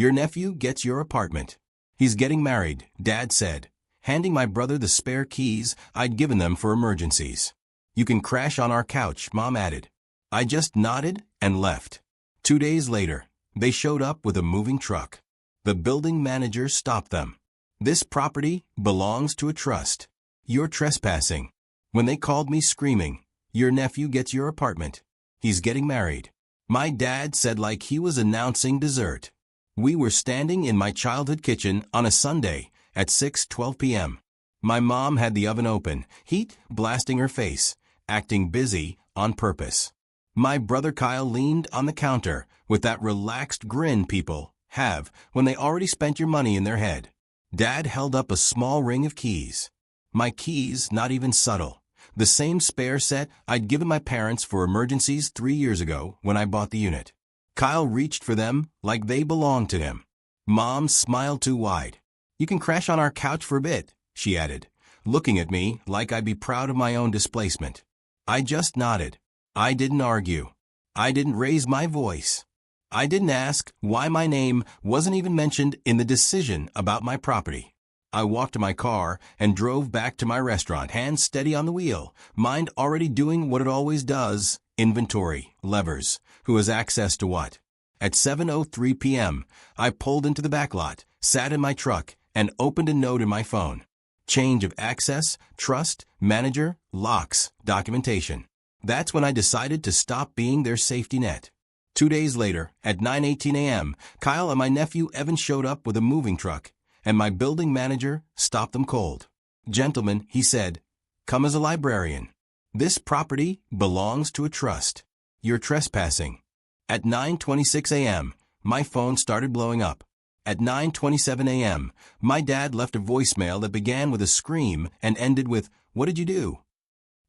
Your nephew gets your apartment. He's getting married, Dad said, handing my brother the spare keys I'd given them for emergencies. You can crash on our couch, Mom added. I just nodded and left. 2 days later, they showed up with a moving truck. The building manager stopped them. This property belongs to a trust. You're trespassing. When they called me screaming, your nephew gets your apartment. He's getting married. My dad said like he was announcing dessert. We were standing in my childhood kitchen on a Sunday at 6:12 p.m. My mom had the oven open, heat blasting her face, acting busy on purpose. My brother Kyle leaned on the counter with that relaxed grin people have when they already spent your money in their head. Dad held up a small ring of keys. My keys, not even subtle. The same spare set I'd given my parents for emergencies 3 years ago when I bought the unit. Kyle reached for them like they belonged to him. Mom smiled too wide. You can crash on our couch for a bit, she added, looking at me like I'd be proud of my own displacement. I just nodded. I didn't argue. I didn't raise my voice. I didn't ask why my name wasn't even mentioned in the decision about my property. I walked to my car and drove back to my restaurant, hands steady on the wheel, mind already doing what it always does, inventory, levers, who has access to what. At 7:03 p.m., I pulled into the back lot, sat in my truck, and opened a note in my phone. Change of access, trust, manager, locks, documentation. That's when I decided to stop being their safety net. 2 days later, at 9:18 a.m., Kyle and my nephew Evan showed up with a moving truck, and my building manager stopped them cold. Gentlemen, he said, come as a librarian. This property belongs to a trust. You're trespassing. At 9:26 a.m., my phone started blowing up. At 9:27 a.m., my dad left a voicemail that began with a scream and ended with, "What did you do?"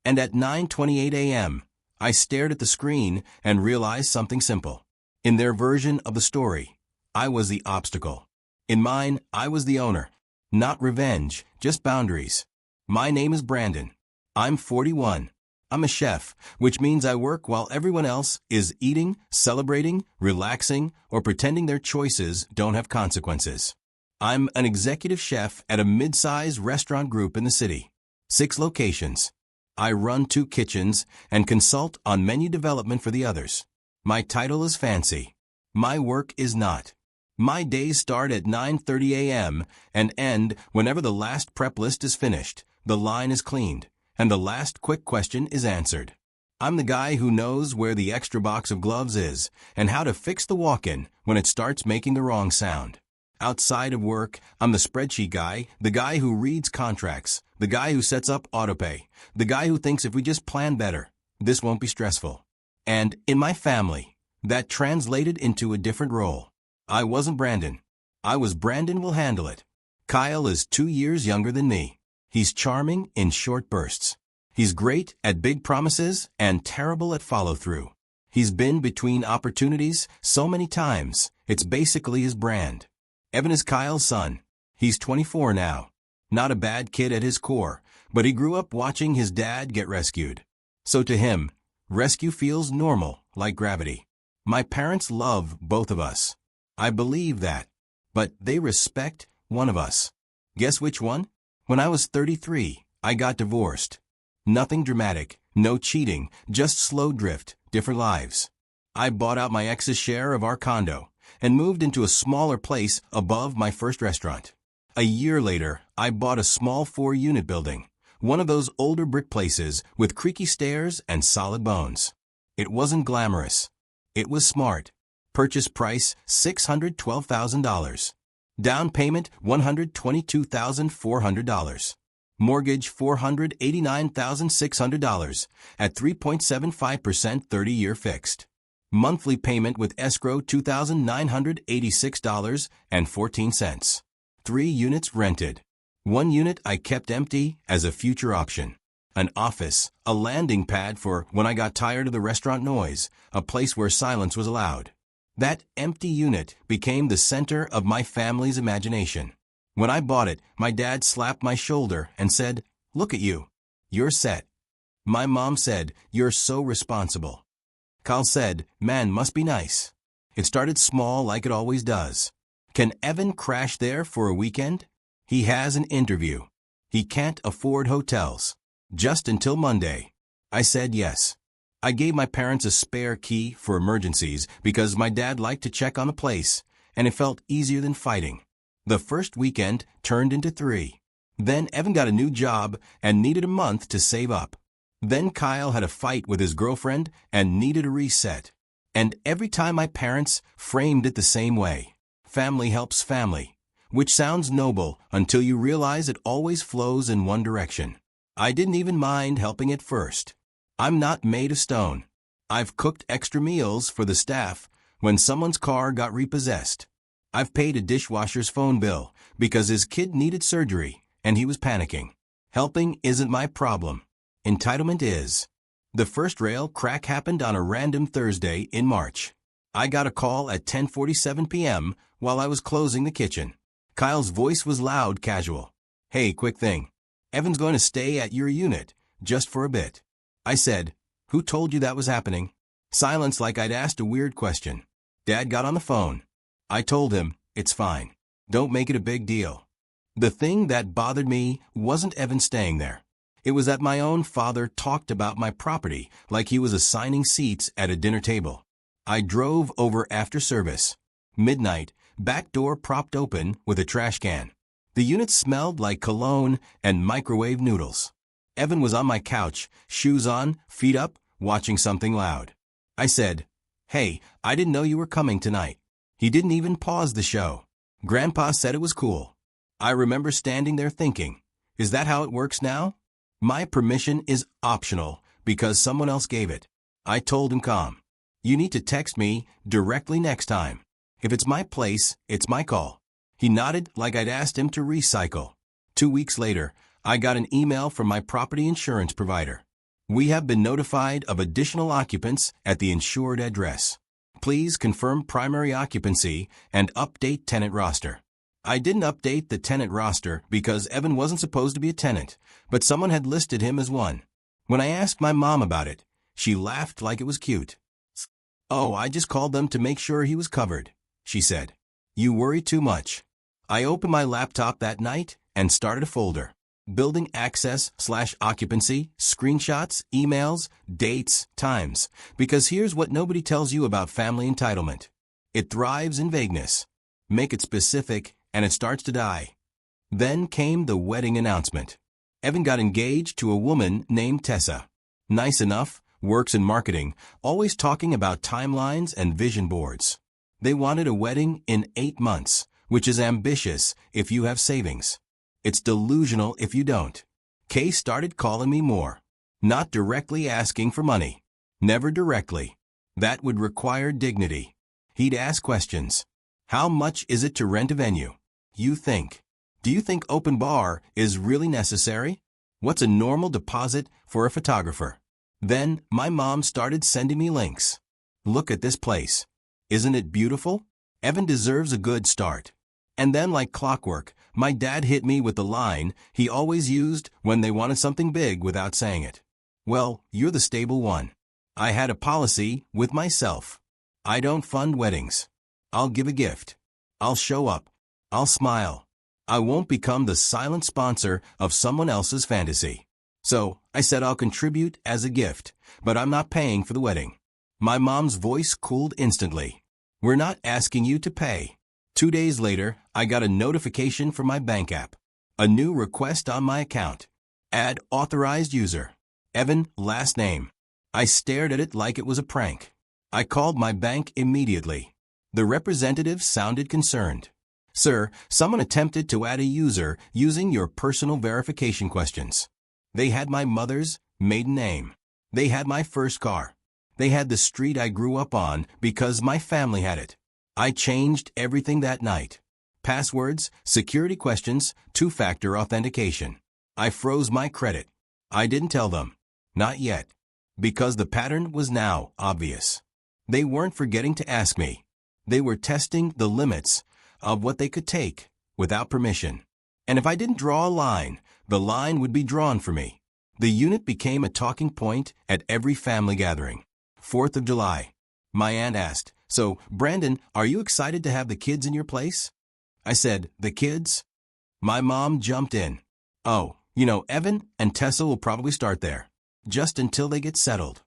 And at 9:28 a.m., I stared at the screen and realized something simple. In their version of the story, I was the obstacle. In mine, I was the owner. Not revenge, just boundaries. My name is Brandon. I'm 41. I'm a chef, which means I work while everyone else is eating, celebrating, relaxing, or pretending their choices don't have consequences. I'm an executive chef at a mid-size restaurant group in the city. 6 locations. I run 2 kitchens and consult on menu development for the others. My title is fancy. My work is not. My days start at 9:30 a.m. and end whenever the last prep list is finished, the line is cleaned, and the last quick question is answered. I'm the guy who knows where the extra box of gloves is and how to fix the walk-in when it starts making the wrong sound. Outside of work, I'm the spreadsheet guy, the guy who reads contracts, the guy who sets up autopay, the guy who thinks if we just plan better, this won't be stressful. And in my family, that translated into a different role. I wasn't Brandon. I was Brandon will handle it. Kyle is 2 years younger than me. He's charming in short bursts. He's great at big promises and terrible at follow-through. He's been between opportunities so many times, it's basically his brand. Evan is Kyle's son. He's 24 now. Not a bad kid at his core, but he grew up watching his dad get rescued. So to him, rescue feels normal, like gravity. My parents love both of us. I believe that. But they respect one of us. Guess which one? When I was 33, I got divorced. Nothing dramatic, no cheating, just slow drift, different lives. I bought out my ex's share of our condo and moved into a smaller place above my first restaurant. A year later, I bought a small 4-unit building, one of those older brick places with creaky stairs and solid bones. It wasn't glamorous. It was smart. Purchase price $612,000. Down payment $122,400. Mortgage $489,600 at 3.75% 30-year fixed. Monthly payment with escrow $2,986.14. 3 units rented. 1 unit I kept empty as a future option. An office, a landing pad for when I got tired of the restaurant noise, a place where silence was allowed. That empty unit became the center of my family's imagination. When I bought it, my dad slapped my shoulder and said, "Look at you. You're set." My mom said, "You're so responsible." Kyle said, "Man, must be nice." It started small like it always does. Can Evan crash there for a weekend? He has an interview. He can't afford hotels. Just until Monday. I said yes. I gave my parents a spare key for emergencies because my dad liked to check on the place, and it felt easier than fighting. The first weekend turned into 3. Then Evan got a new job and needed a month to save up. Then Kyle had a fight with his girlfriend and needed a reset. And every time my parents framed it the same way. Family helps family, which sounds noble until you realize it always flows in one direction. I didn't even mind helping at first. I'm not made of stone. I've cooked extra meals for the staff when someone's car got repossessed. I've paid a dishwasher's phone bill because his kid needed surgery and he was panicking. Helping isn't my problem. Entitlement is. The first rail crack happened on a random Thursday in March. I got a call at 10:47 p.m. while I was closing the kitchen. Kyle's voice was loud, casual. Hey, quick thing. Evan's going to stay at your unit, just for a bit. I said, who told you that was happening? Silence like I'd asked a weird question. Dad got on the phone. I told him, it's fine. Don't make it a big deal. The thing that bothered me wasn't Evan staying there. It was that my own father talked about my property like he was assigning seats at a dinner table. I drove over after service. Midnight, back door propped open with a trash can. The unit smelled like cologne and microwave noodles. Evan was on my couch, shoes on, feet up, watching something loud. I said, hey, I didn't know you were coming tonight. He didn't even pause the show. Grandpa said it was cool. I remember standing there thinking, is that how it works now? My permission is optional because someone else gave it. I told him calm. You need to text me directly next time. If it's my place, it's my call. He nodded like I'd asked him to recycle. 2 weeks later, I got an email from my property insurance provider. We have been notified of additional occupants at the insured address. Please confirm primary occupancy and update tenant roster. I didn't update the tenant roster because Evan wasn't supposed to be a tenant, but someone had listed him as one. When I asked my mom about it, she laughed like it was cute. Oh, I just called them to make sure he was covered, she said. You worry too much. I opened my laptop that night and started a folder. Building access/occupancy, screenshots, emails, dates, times. Because here's what nobody tells you about family entitlement. It thrives in vagueness. Make it specific, and it starts to die. Then came the wedding announcement. Evan got engaged to a woman named Tessa. Nice enough, works in marketing, always talking about timelines and vision boards. They wanted a wedding in 8 months, which is ambitious if you have savings. It's delusional if you don't. Kay started calling me more. Not directly asking for money. Never directly. That would require dignity. He'd ask questions. How much is it to rent a venue? You think. Do you think open bar is really necessary? What's a normal deposit for a photographer? Then my mom started sending me links. Look at this place. Isn't it beautiful? Evan deserves a good start. And then like clockwork, my dad hit me with the line he always used when they wanted something big without saying it. Well, you're the stable one. I had a policy with myself. I don't fund weddings. I'll give a gift. I'll show up. I'll smile. I won't become the silent sponsor of someone else's fantasy. So, I said I'll contribute as a gift, but I'm not paying for the wedding. My mom's voice cooled instantly. We're not asking you to pay. 2 days later, I got a notification from my bank app. A new request on my account. Add authorized user. Evan, last name. I stared at it like it was a prank. I called my bank immediately. The representative sounded concerned. Sir, someone attempted to add a user using your personal verification questions. They had my mother's maiden name. They had my first car. They had the street I grew up on because my family had it. I changed everything that night. Passwords, security questions, 2-factor authentication. I froze my credit. I didn't tell them. Not yet. Because the pattern was now obvious. They weren't forgetting to ask me. They were testing the limits of what they could take without permission. And if I didn't draw a line, the line would be drawn for me. The unit became a talking point at every family gathering. 4th of July. My aunt asked, so, Brandon, are you excited to have the kids in your place? I said, "The kids?" My mom jumped in. "Oh, Evan and Tessa will probably start there. Just until they get settled."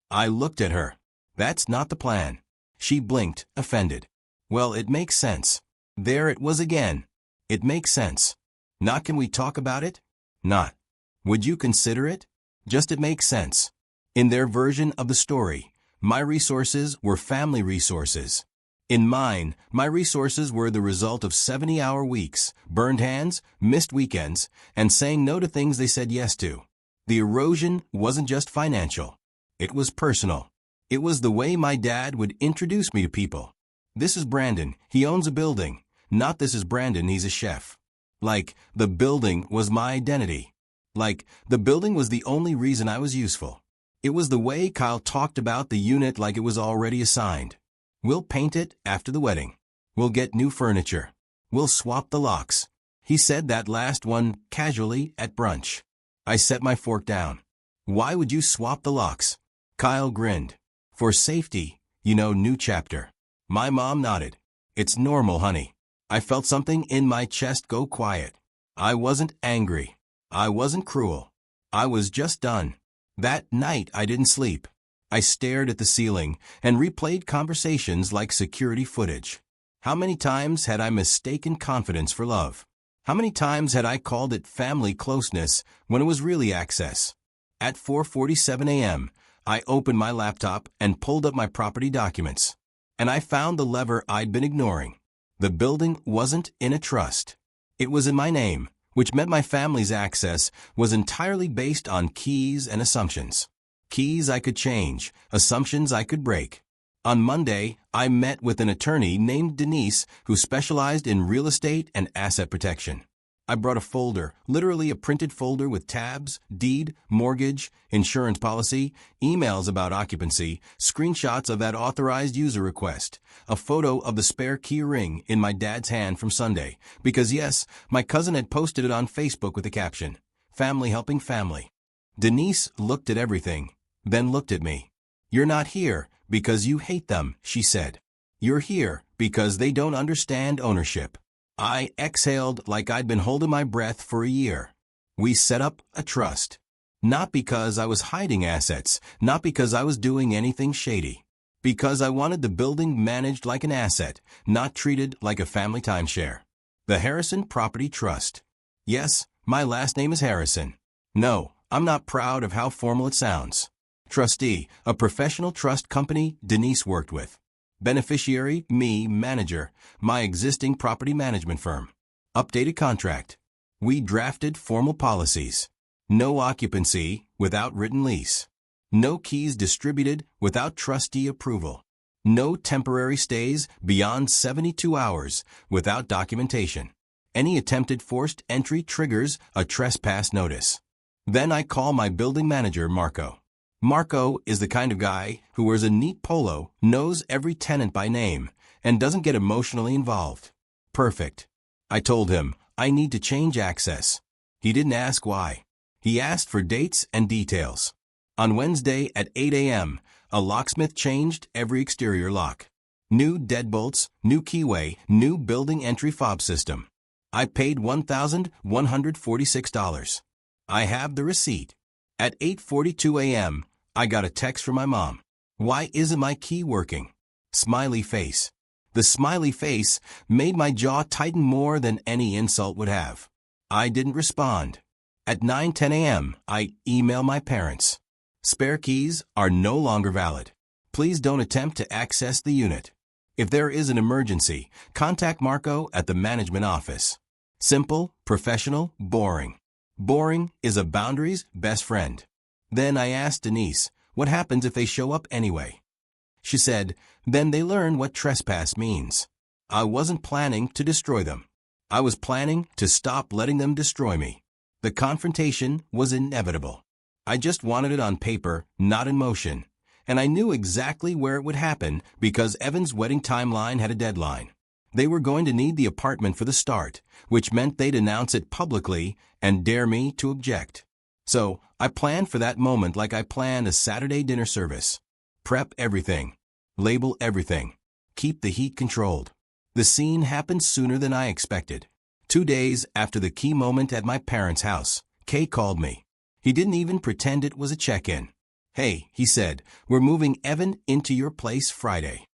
I looked at her. "That's not the plan." She blinked, offended. "Well, it makes sense." There it was again. It makes sense. Not can we talk about it? Not. Would you consider it? Just it makes sense. In their version of the story, my resources were family resources. In mine, my resources were the result of 70-hour weeks, burned hands, missed weekends, and saying no to things they said yes to. The erosion wasn't just financial. It was personal. It was the way my dad would introduce me to people. "This is Brandon. He owns a building." Not "this is Brandon. He's a chef." Like, the building was my identity. Like, the building was the only reason I was useful. It was the way Kyle talked about the unit like it was already assigned. "We'll paint it after the wedding. We'll get new furniture. We'll swap the locks." He said that last one casually at brunch. I set my fork down. "Why would you swap the locks?" Kyle grinned. "For safety, new chapter." My mom nodded. "It's normal, honey." I felt something in my chest go quiet. I wasn't angry. I wasn't cruel. I was just done. That night I didn't sleep. I stared at the ceiling and replayed conversations like security footage. How many times had I mistaken confidence for love? How many times had I called it family closeness when it was really access? At 4:47 a.m., I opened my laptop and pulled up my property documents. And I found the lever I'd been ignoring. The building wasn't in a trust. It was in my name, which meant my family's access was entirely based on keys and assumptions. Keys I could change, assumptions I could break. On Monday, I met with an attorney named Denise who specialized in real estate and asset protection. I brought a folder, literally a printed folder with tabs, deed, mortgage, insurance policy, emails about occupancy, screenshots of that authorized user request, a photo of the spare key ring in my dad's hand from Sunday, because yes, my cousin had posted it on Facebook with the caption, "Family helping family." Denise looked at everything, then looked at me. "You're not here because you hate them," she said. "You're here because they don't understand ownership." I exhaled like I'd been holding my breath for a year. We set up a trust. Not because I was hiding assets, not because I was doing anything shady. Because I wanted the building managed like an asset, not treated like a family timeshare. The Harrison Property Trust. Yes, my last name is Harrison. No, I'm not proud of how formal it sounds. Trustee, a professional trust company Denise worked with. Beneficiary, me, manager, my existing property management firm. Updated contract. We drafted formal policies. No occupancy without written lease. No keys distributed without trustee approval. No temporary stays beyond 72 hours without documentation. Any attempted forced entry triggers a trespass notice. Then I call my building manager, Marco. Marco is the kind of guy who wears a neat polo, knows every tenant by name, and doesn't get emotionally involved. Perfect. I told him, I need to change access. He didn't ask why. He asked for dates and details. On Wednesday at 8 a.m., a locksmith changed every exterior lock. New deadbolts, new keyway, new building entry fob system. I paid $1,146. I have the receipt. At 8:42 a.m., I got a text from my mom. "Why isn't my key working?" Smiley face. The smiley face made my jaw tighten more than any insult would have. I didn't respond. At 9:10 a.m., I email my parents. "Spare keys are no longer valid. Please don't attempt to access the unit. If there is an emergency, contact Marco at the management office." Simple, professional, boring. Boring is a boundary's best friend. Then I asked Denise, what happens if they show up anyway? She said, then they learn what trespass means. I wasn't planning to destroy them. I was planning to stop letting them destroy me. The confrontation was inevitable. I just wanted it on paper, not in motion. And I knew exactly where it would happen because Evan's wedding timeline had a deadline. They were going to need the apartment for the start, which meant they'd announce it publicly and dare me to object. So I planned for that moment like I planned a Saturday dinner service. Prep everything. Label everything. Keep the heat controlled. The scene happened sooner than I expected. 2 days after the key moment at my parents' house, Kay called me. He didn't even pretend it was a check-in. "Hey," he said, "we're moving Evan into your place Friday."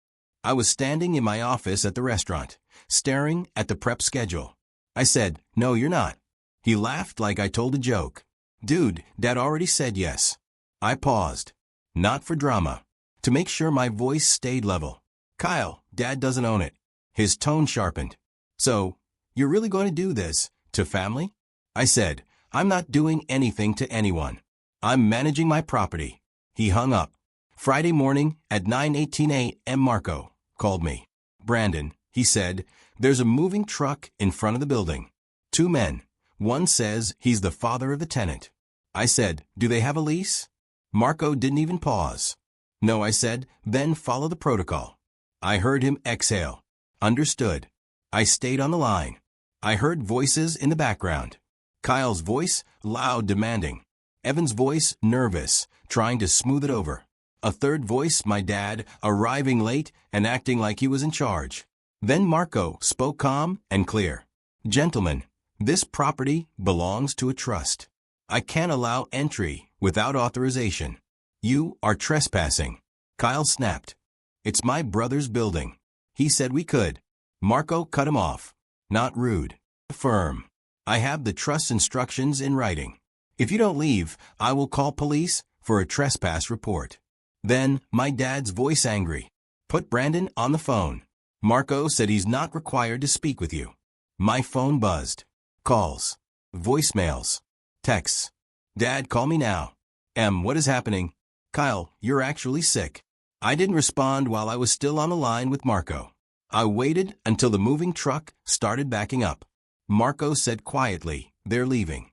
I was standing in my office at the restaurant, staring at the prep schedule. I said, "No, you're not." He laughed like I told a joke. "Dude, Dad already said yes." I paused. Not for drama. To make sure my voice stayed level. "Kyle, Dad doesn't own it." His tone sharpened. "So, you're really going to do this, to family?" I said, "I'm not doing anything to anyone. I'm managing my property." He hung up. Friday morning at 9:18 a.m. Marco called me. "Brandon," he said, "there's a moving truck in front of the building. 2 men. One says he's the father of the tenant." I said, "Do they have a lease?" Marco didn't even pause. "No," I said, "then follow the protocol." I heard him exhale. Understood. I stayed on the line. I heard voices in the background. Kyle's voice, loud, demanding. Evan's voice, nervous, trying to smooth it over. A third voice, my dad, arriving late and acting like he was in charge. Then Marco spoke calm and clear. "Gentlemen, this property belongs to a trust. I can't allow entry without authorization. You are trespassing." Kyle snapped. "It's my brother's building. He said we could." Marco cut him off. "Not rude. Firm. I have the trust instructions in writing. If you don't leave, I will call police for a trespass report." Then, my dad's voice angry. "Put Brandon on the phone. Marco said he's not required to speak with you." My phone buzzed. Calls. Voicemails. Texts. "Dad, call me now." What is happening?" "Kyle, you're actually sick." I didn't respond while I was still on the line with Marco. I waited until the moving truck started backing up. Marco said quietly, "They're leaving."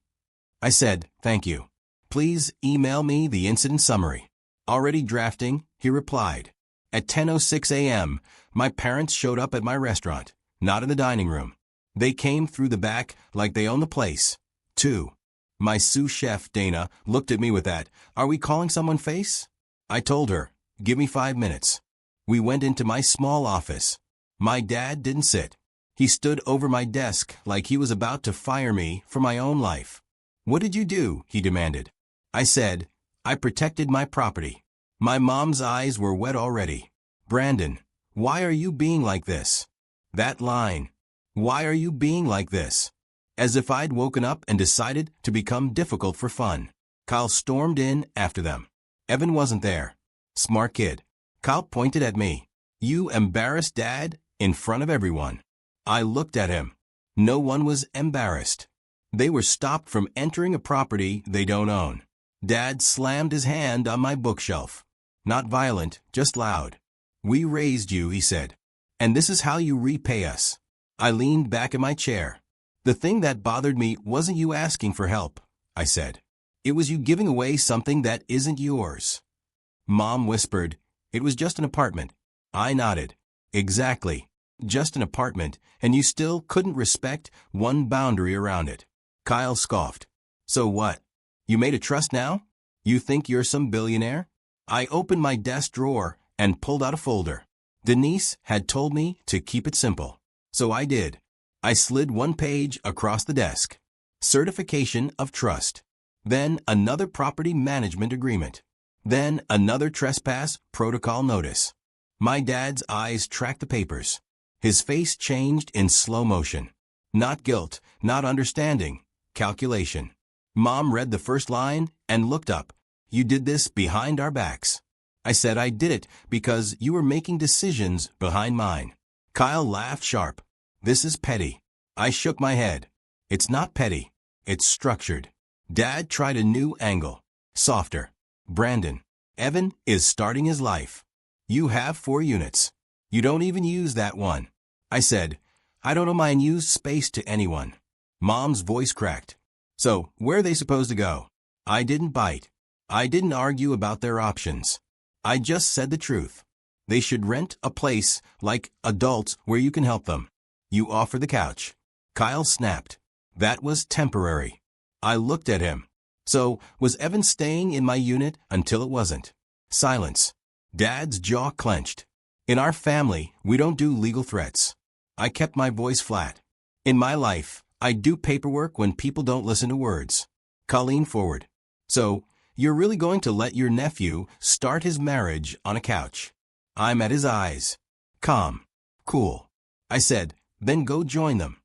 I said, "Thank you. Please email me the incident summary." "Already drafting," he replied. At 10:06 a.m., my parents showed up at my restaurant, not in the dining room. They came through the back like they owned the place. 2. My sous chef, Dana, looked at me with that, "Are we calling someone" face? I told her, "Give me 5 minutes." We went into my small office. My dad didn't sit. He stood over my desk like he was about to fire me for my own life. "What did you do?" he demanded. I said, "I protected my property." My mom's eyes were wet already. "Brandon, why are you being like this?" That line. "Why are you being like this?" As if I'd woken up and decided to become difficult for fun. Kyle stormed in after them. Evan wasn't there. Smart kid. Kyle pointed at me. "You embarrassed Dad in front of everyone." I looked at him. No one was embarrassed. They were stopped from entering a property they don't own. Dad slammed his hand on my bookshelf. Not violent, just loud. "We raised you," he said. "And this is how you repay us." I leaned back in my chair. "The thing that bothered me wasn't you asking for help," I said. "It was you giving away something that isn't yours." Mom whispered, "It was just an apartment." I nodded. "Exactly. Just an apartment, and you still couldn't respect one boundary around it." Kyle scoffed. "So what? You made a trust now? You think you're some billionaire?" I opened my desk drawer and pulled out a folder. Denise had told me to keep it simple. So I did. I slid one page across the desk. Certification of trust. Then another property management agreement. Then another trespass protocol notice. My dad's eyes tracked the papers. His face changed in slow motion. Not guilt, not understanding, calculation. Mom read the first line and looked up. "You did this behind our backs." I said I did it because you were making decisions behind mine. Kyle laughed sharp. "This is petty." I shook my head. "It's not petty. It's structured." Dad tried a new angle. Softer. "Brandon, Evan is starting his life. You have 4 units. You don't even use that one." I said, "I don't know my unused space to anyone." Mom's voice cracked. "So, where are they supposed to go?" I didn't bite. I didn't argue about their options. I just said the truth. They should rent a place like adults where you can help them. You offer the couch. Kyle snapped. That was temporary. I looked at him. So, was Evan staying in my unit until it wasn't? Silence. Dad's jaw clenched. "In our family, we don't do legal threats." I kept my voice flat. In my life, I do paperwork when people don't listen to words. Colleen forward. So, you're really going to let your nephew start his marriage on a couch? I'm at his eyes. Calm. Cool. I said, then go join them.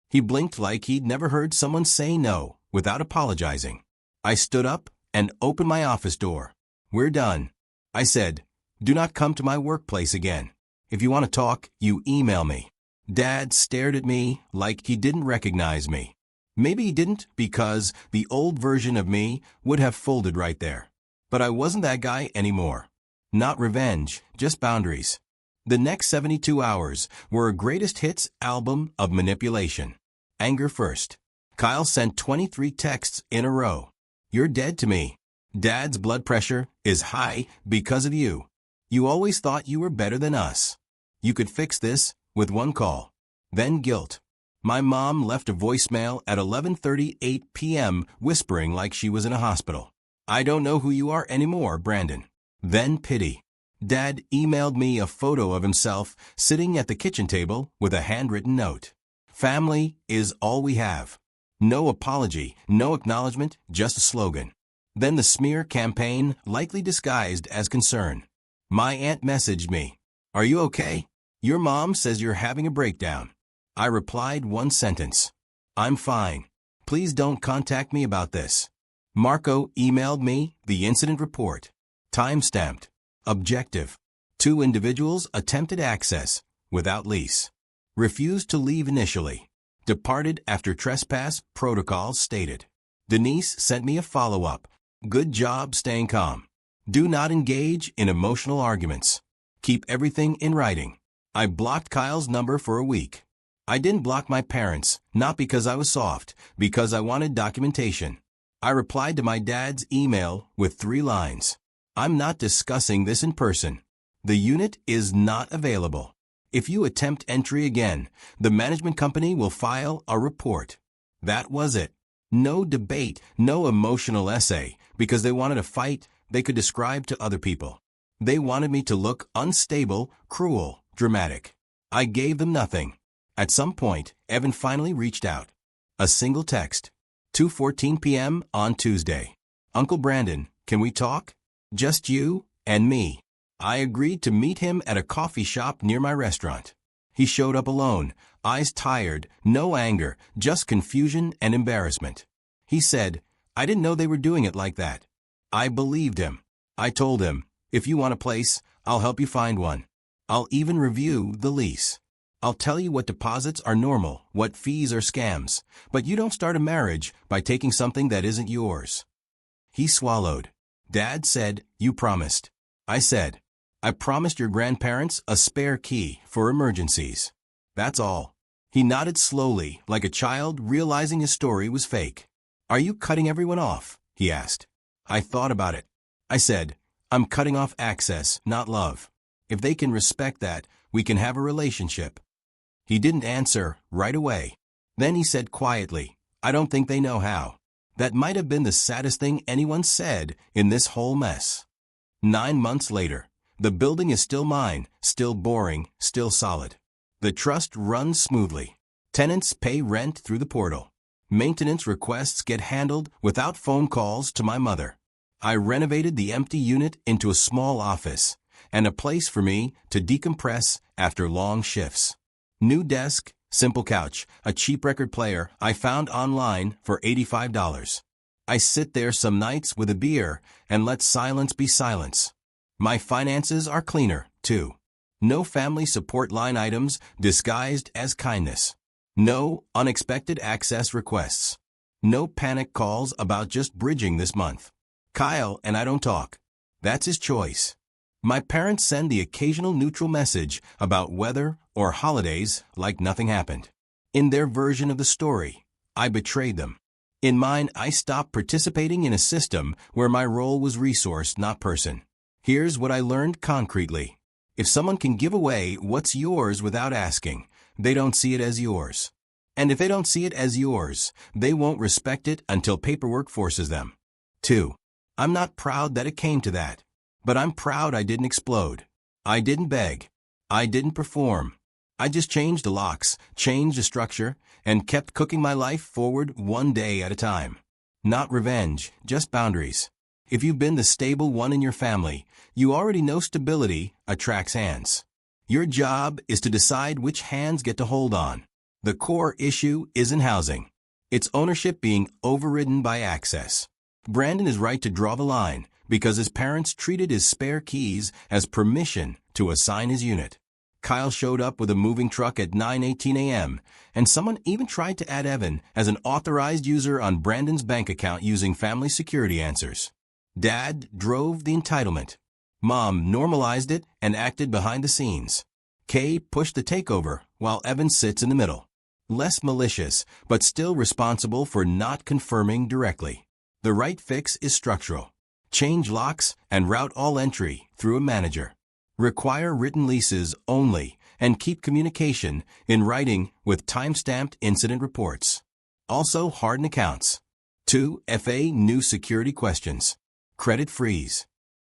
He blinked like he'd never heard someone say no, without apologizing. I stood up and opened my office door. We're done. I said, do not come to my workplace again. If you want to talk, you email me. Dad stared at me like he didn't recognize me. Maybe he didn't because the old version of me would have folded right there. But I wasn't that guy anymore. Not revenge, just boundaries. The next 72 hours were a greatest hits album of manipulation. Anger first. Kyle sent 23 texts in a row. You're dead to me. Dad's blood pressure is high because of you. You always thought you were better than us. You could fix this with one call. Then guilt. My mom left a voicemail at 11:38 p.m. whispering like she was in a hospital. I don't know who you are anymore, Brandon. Then pity. Dad emailed me a photo of himself sitting at the kitchen table with a handwritten note. Family is all we have. No apology, no acknowledgement, just a slogan. Then the smear campaign, likely disguised as concern. My aunt messaged me. Are you okay? Your mom says you're having a breakdown. I replied one sentence. I'm fine. Please don't contact me about this. Marco emailed me the incident report. Time-stamped. Objective. 2 individuals attempted access, without lease. Refused to leave initially. Departed after trespass protocols stated. Denise sent me a follow-up. Good job staying calm. Do not engage in emotional arguments. Keep everything in writing. I blocked Kyle's number for a week. I didn't block my parents, not because I was soft, because I wanted documentation. I replied to my dad's email with 3 lines. I'm not discussing this in person. The unit is not available. If you attempt entry again, the management company will file a report. That was it. No debate, no emotional essay, because they wanted a fight they could describe to other people. They wanted me to look unstable, cruel, dramatic. I gave them nothing. At some point, Evan finally reached out. A single text. 2:14 p.m. on Tuesday. Uncle Brandon, can we talk? Just you and me. I agreed to meet him at a coffee shop near my restaurant. He showed up alone, eyes tired, no anger, just confusion and embarrassment. He said, I didn't know they were doing it like that. I believed him. I told him, if you want a place, I'll help you find one. I'll even review the lease. I'll tell you what deposits are normal, what fees are scams, but you don't start a marriage by taking something that isn't yours. He swallowed. Dad said, you promised. I said, I promised your grandparents a spare key for emergencies. That's all. He nodded slowly, like a child realizing his story was fake. Are you cutting everyone off? He asked. I thought about it. I said, I'm cutting off access, not love. If they can respect that, we can have a relationship. He didn't answer right away. Then he said quietly, I don't think they know how. That might have been the saddest thing anyone said in this whole mess. 9 months later, the building is still mine, still boring, still solid. The trust runs smoothly. Tenants pay rent through the portal. Maintenance requests get handled without phone calls to my mother. I renovated the empty unit into a small office and a place for me to decompress after long shifts. New desk, simple couch, a cheap record player I found online for $85. I sit there some nights with a beer and let silence be silence. My finances are cleaner, too. No family support line items disguised as kindness. No unexpected access requests. No panic calls about just bridging this month. Kyle and I don't talk. That's his choice. My parents send the occasional neutral message about weather or holidays like nothing happened. In their version of the story, I betrayed them. In mine, I stopped participating in a system where my role was resource, not person. Here's what I learned concretely. If someone can give away what's yours without asking, they don't see it as yours. And if they don't see it as yours, they won't respect it until paperwork forces them. 2. I'm not proud that it came to that. But I'm proud I didn't explode. I didn't beg. I didn't perform. I just changed the locks, changed the structure, and kept cooking my life forward one day at a time. Not revenge, just boundaries. If you've been the stable one in your family, you already know stability attracts hands. Your job is to decide which hands get to hold on. The core issue isn't housing. It's ownership being overridden by access. Brandon is right to draw the line because his parents treated his spare keys as permission to assign his unit. Kyle showed up with a moving truck at 9:18 a.m., and someone even tried to add Evan as an authorized user on Brandon's bank account using family security answers. Dad drove the entitlement. Mom normalized it and acted behind the scenes. Kay pushed the takeover while Evan sits in the middle. Less malicious, but still responsible for not confirming directly. The right fix is structural. Change locks and route all entry through a manager. Require written leases only and keep communication in writing with time-stamped incident reports. Also harden accounts. 2. FA new security questions. Credit freeze.